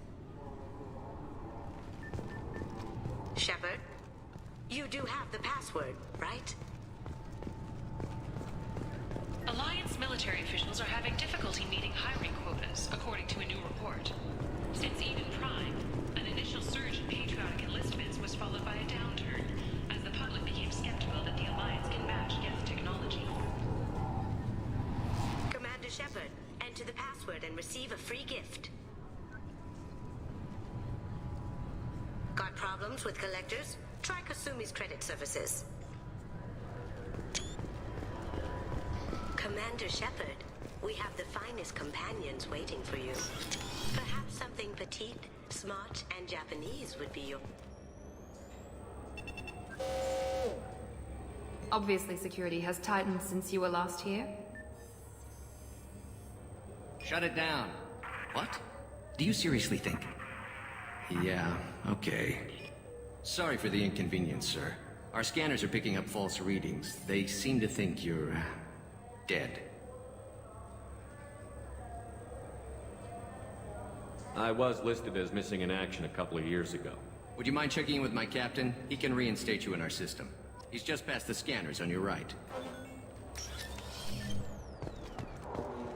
Shepard, you do have the password, right? Alliance military officials are having difficulty meeting hiring quotas, according to a new report. Since Eden Prime, an initial surge in patriotic enlistments was followed by a downturn, as the public became skeptical that the Alliance can match Geth technology. Commander Shepard, enter the password and receive a free gift. Got problems with collectors? Try Kasumi's credit services. Commander Shepard, we have the finest companions waiting for you. Perhaps something petite, smart, and Japanese would be your... Obviously, security has tightened since you were last here. Shut it down. What? Do you seriously think? Yeah, okay. Sorry for the inconvenience, sir. Our scanners are picking up false readings. They seem to think you're... dead. I was listed as missing in action a couple of years ago. Would you mind checking in with my captain? He can reinstate you in our system. He's just past the scanners on your right.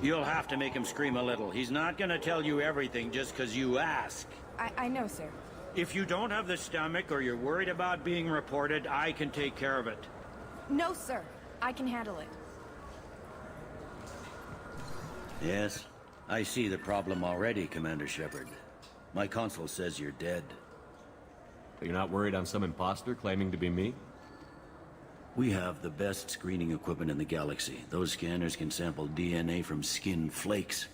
You'll have to make him scream a little. He's not gonna tell you everything just because you ask. I know, sir. If you don't have the stomach or you're worried about being reported, I can take care of it. No, sir. I can handle it. Yes, I see the problem already, Commander Shepard. My console says you're dead. But you're not worried I'm some imposter claiming to be me? We have the best screening equipment in the galaxy. Those scanners can sample DNA from skin flakes.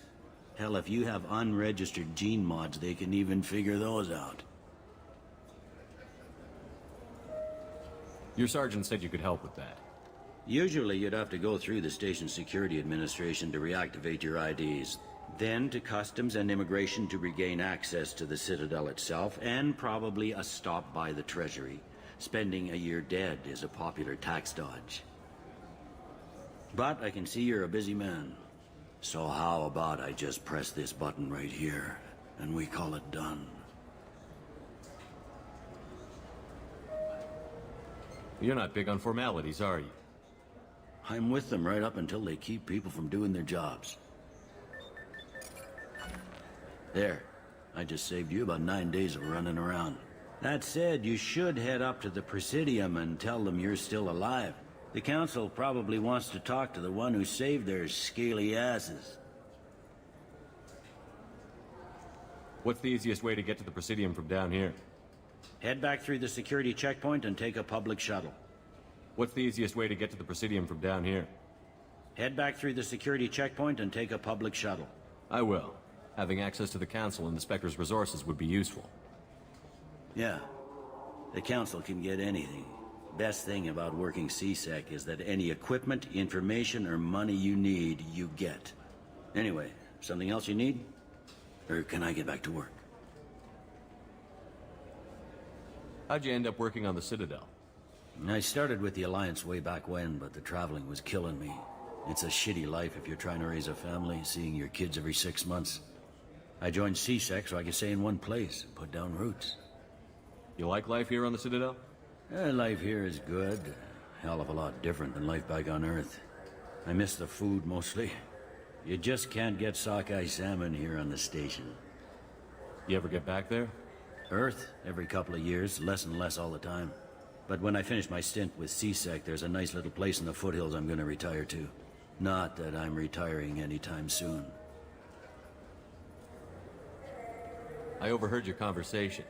Hell, if you have unregistered gene mods, they can even figure those out. Your sergeant said you could help with that. Usually you'd have to go through the station security administration to reactivate your IDs. Then to customs and immigration to regain access to the Citadel itself, and probably a stop by the Treasury. Spending a year dead is a popular tax dodge. But I can see you're a busy man. So how about I just press this button right here, and we call it done? You're not big on formalities, are you? I'm with them right up until they keep people from doing their jobs. There. I just saved you about 9 days of running around. That said, you should head up to the Presidium and tell them you're still alive. The Council probably wants to talk to the one who saved their scaly asses. What's the easiest way to get to the Presidium from down here? Head back through the security checkpoint and take a public shuttle. What's the easiest way to get to the Presidium from down here? Head back through the security checkpoint and take a public shuttle. I will. Having access to the Council and the Spectre's resources would be useful. Yeah. The Council can get anything. Best thing about working C-Sec is that any equipment, information, or money you need, you get. Anyway, something else you need? Or can I get back to work? How'd you end up working on the Citadel? I started with the Alliance way back when, but the traveling was killing me. It's a shitty life if you're trying to raise a family, seeing your kids every 6 months. I joined C-Sec so I could stay in one place and put down roots. You like life here on the Citadel? Life here is good. A hell of a lot different than life back on Earth. I miss the food mostly. You just can't get sockeye salmon here on the station. You ever get back there? Earth, every couple of years, less and less all the time. But when I finish my stint with C-Sec, there's a nice little place in the foothills I'm gonna retire to. Not that I'm retiring anytime soon. I overheard your conversation.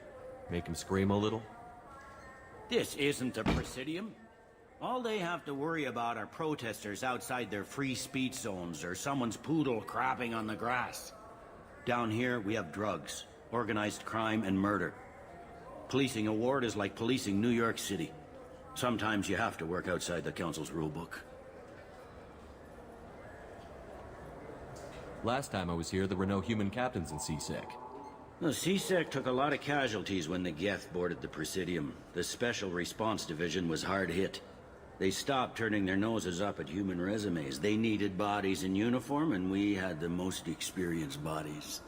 Make him scream a little? This isn't a Presidium. All they have to worry about are protesters outside their free speech zones or someone's poodle crapping on the grass. Down here, we have drugs, organized crime, and murder. Policing a ward is like policing New York City. Sometimes you have to work outside the Council's rulebook. Last time I was here, there were no human captains in C-Sec. The C-Sec took a lot of casualties when the Geth boarded the Presidium. The Special Response Division was hard hit. They stopped turning their noses up at human resumes. They needed bodies in uniform, and we had the most experienced bodies.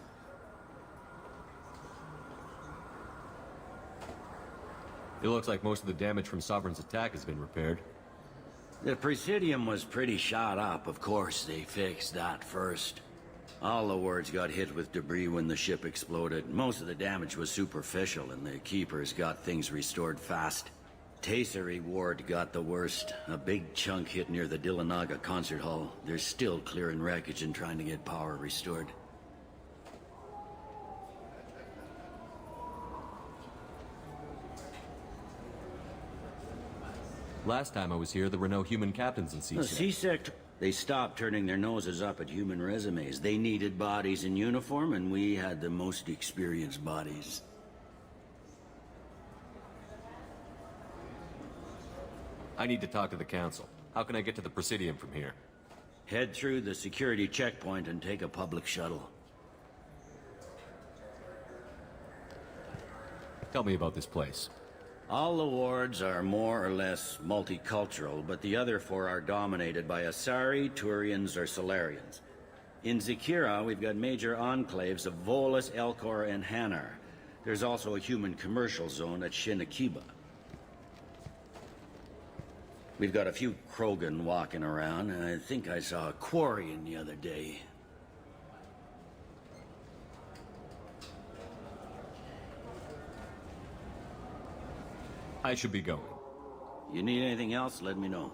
It looks like most of the damage from Sovereign's attack has been repaired. The Presidium was pretty shot up. Of course, they fixed that first. All the wards got hit with debris when the ship exploded. Most of the damage was superficial, and the Keepers got things restored fast. Tasery Ward got the worst. A big chunk hit near the Dillanaga concert hall. They're still clearing wreckage and trying to get power restored. Last time I was here, there were no human captains in C-Sec. C-Sec, they stopped turning their noses up at human resumes. They needed bodies in uniform, and we had the most experienced bodies. I need to talk to the Council. How can I get to the Presidium from here? Head through the security checkpoint and take a public shuttle. Tell me about this place. All the wards are more or less multicultural, but the other four are dominated by Asari, Turians, or Solarians. In Zakira, we've got major enclaves of Volus, Elcor, and Hanar. There's also a human commercial zone at Shinakiba. We've got a few Krogan walking around, and I think I saw a Quarian the other day. I should be going. You need anything else, let me know.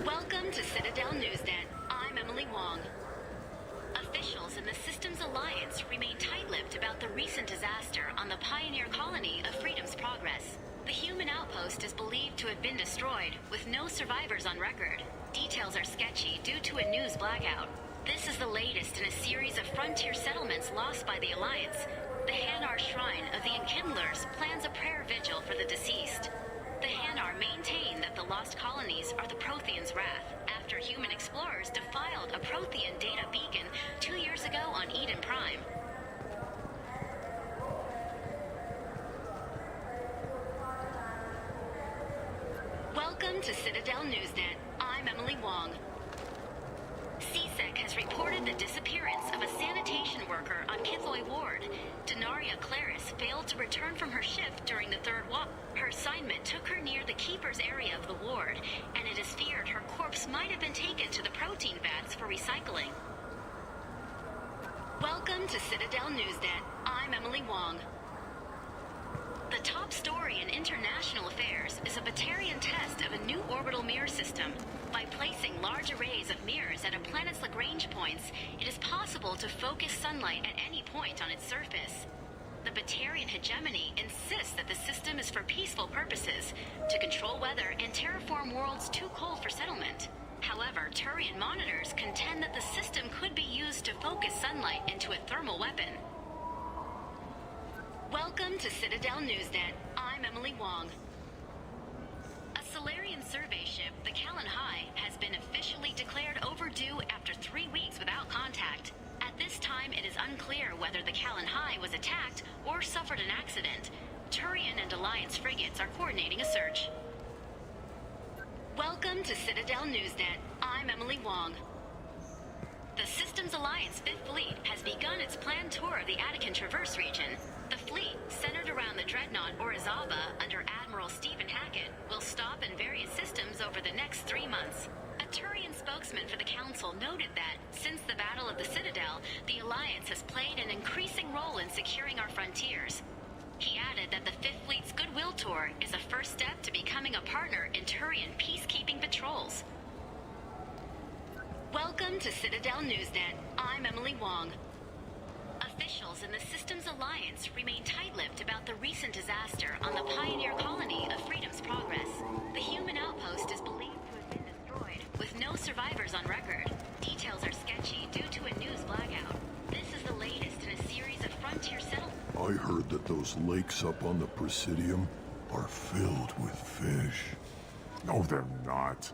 Welcome to Citadel Newsnet. I'm Emily Wong. Officials in the Systems Alliance remain tight-lipped about the recent disaster on the pioneer colony of Freedom's Progress. The human outpost is believed to have been destroyed, with no survivors on record. Details are sketchy due to a news blackout. This is the latest in a series of frontier settlements lost by the Alliance. The Hanar Shrine of the Enkindlers plans a prayer vigil for the deceased. The Hanar maintain that the lost colonies are the Protheans' wrath after after human explorers defiled a Prothean data beacon 2 years ago on Eden Prime. Welcome to Citadel Newsnet. I'm Emily Wong. CSEC has reported the disappearance of a sanitation worker on Kithoy Ward. Denaria Claris failed to return from her shift during the third walk. Her assignment took her near the Keeper's area of the ward, and it is feared her corpse might have been taken to the protein vats for recycling. Welcome to Citadel Newsnet. I'm Emily Wong. The top story in international affairs is a Batarian test of a new orbital mirror system. By placing large arrays of mirrors at a planet's Lagrange points, it is possible to focus sunlight at any point on its surface. The Batarian hegemony insists that the system is for peaceful purposes, to control weather and terraform worlds too cold for settlement. However, Turian monitors contend that the system could be used to focus sunlight into a thermal weapon. Welcome to Citadel Newsnet. I'm Emily Wong. A Solarian survey ship, the Callan High, has been officially declared overdue after 3 weeks without contact. At this time, it is unclear whether the Callan High was attacked or suffered an accident. Turian and Alliance frigates are coordinating a search. Welcome to Citadel Newsnet. I'm Emily Wong. The Systems Alliance 5th Fleet has begun its planned tour of the Attican Traverse region. The fleet, centered around the dreadnought Orizaba under Admiral Stephen Hackett, will stop in various systems over the next 3 months. A Turian spokesman for the Council noted that, since the Battle of the Citadel, the Alliance has played an increasing role in securing our frontiers. He added that the 5th Fleet's Goodwill Tour is a first step to becoming a partner in Turian peacekeeping patrols. Welcome to Citadel Newsnet. I'm Emily Wong. Officials in the Systems Alliance remain tight-lipped about the recent disaster on the pioneer colony of Freedom's Progress. The human outpost is believed to have been destroyed, with no survivors on record. Details are sketchy due to a news blackout. This is the latest in a series of frontier settlements. I heard that those lakes up on the Presidium are filled with fish. No, they're not.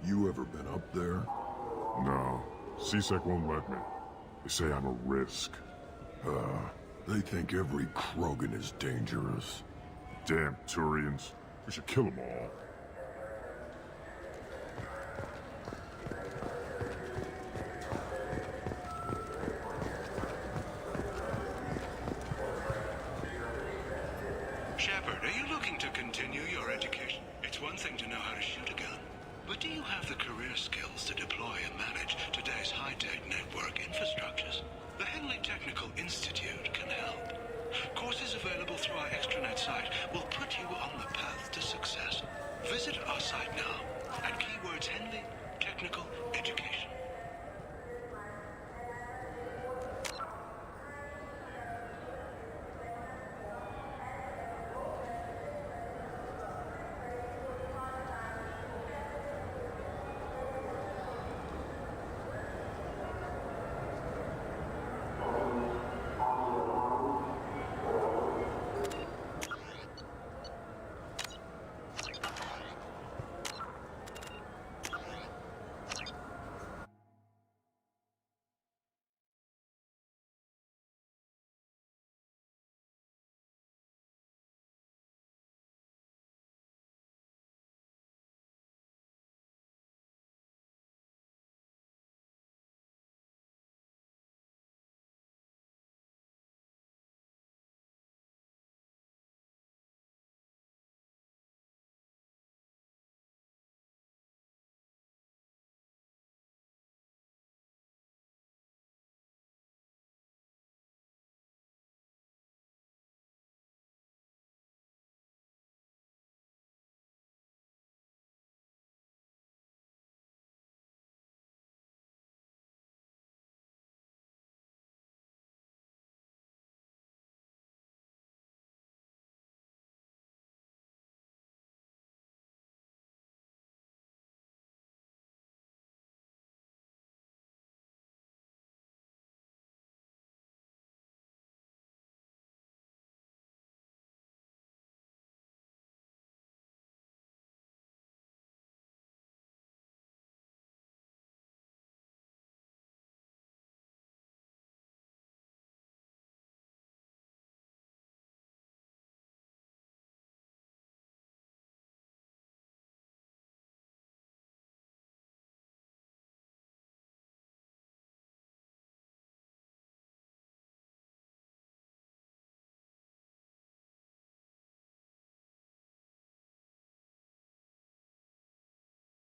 You ever been up there? No. CSEC won't let me. They say I'm a risk. They think every Krogan is dangerous. Damn Turians. We should kill them all. Shepard, are you looking to continue your education? It's one thing to know how to shoot a gun, but do you have the career skills to deploy